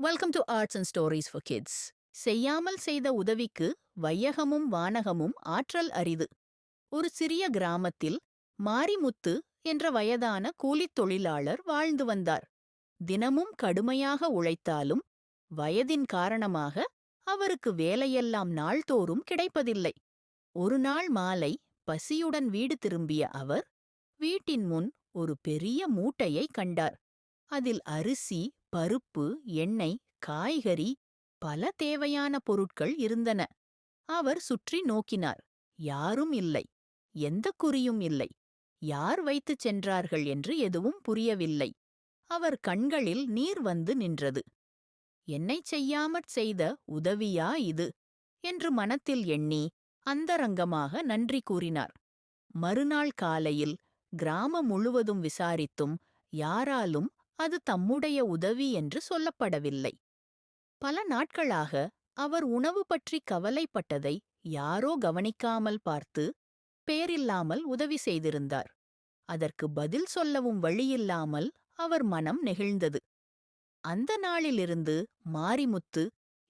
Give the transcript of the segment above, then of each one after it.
Welcome to arts and stories for kids. செய்யாமல் செய்த உதவிக்கு வையகமும் வானகமும் ஆற்றல் அரிது. ஒரு சிறிய கிராமத்தில் மாரிமுத்து என்ற வயதான கூலித் தொழிலாளர் வாழ்ந்து வந்தார். தினமும் கடுமையாக உழைத்தாலும் வயதின் காரணமாக அவருக்கு வேலையெல்லாம் நாள்தோறும் கிடைப்பதில்லை. ஒரு நாள் மாலை பசியுடன் வீடு திரும்பிய அவர் வீட்டின் முன் ஒரு பெரிய மூட்டையை கண்டார். அதில் அரிசி, பருப்பு, எண்ணெய், காய்கறி, பல தேவையான பொருட்கள் இருந்தன. அவர் சுற்றி நோக்கினார். யாரும் இல்லை. எந்த குறியும் இல்லை. யார் வைத்துச் சென்றார்கள் என்று எதுவும் புரியவில்லை. அவர் கண்களில் நீர் வந்து நின்றது. என்னைச் செய்யாமற் செய்த உதவியா இது என்று மனத்தில் எண்ணி அந்தரங்கமாக நன்றி கூறினார். மறுநாள் காலையில் கிராமம் முழுவதும் விசாரித்தும் யாராலும் அது தம்முடைய உதவி என்று சொல்லப்படவில்லை. பல நாட்களாக அவர் உணவு பற்றி கவலைப்பட்டதை யாரோ கவனிக்காமல் பார்த்து பேரில்லாமல் உதவி செய்திருந்தார். அதற்கு பதில் சொல்லவும் வழியில்லாமல் அவர் மனம் நெகிழ்ந்தது. அந்த நாளிலிருந்து மாரிமுத்து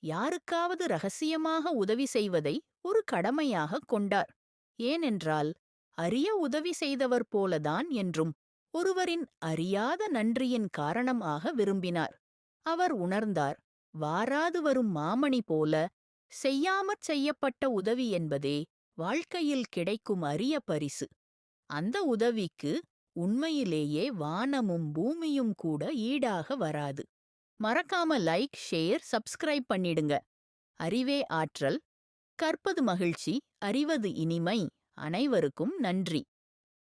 யாருக்காவது ரகசியமாக உதவி செய்வதை ஒரு கடமையாகக் கொண்டார். ஏனென்றால் அரிய உதவி செய்தவர் போலதான் என்றும் ஒருவரின் அறியாத நன்றியின் காரணமாக விரும்பினார். அவர் உணர்ந்தார், வாராது வரும் மாமணி போல செய்யாமற் செய்யப்பட்ட உதவி என்பதே வாழ்க்கையில் கிடைக்கும் அரிய பரிசு. அந்த உதவிக்கு உண்மையிலேயே வானமும் பூமியும் கூட ஈடாக வராது. மறக்காம லைக், ஷேர், சப்ஸ்கிரைப் பண்ணிடுங்க. அறிவே ஆற்றல், கற்பது மகிழ்ச்சி, அறிவது இனிமை. அனைவருக்கும் நன்றி.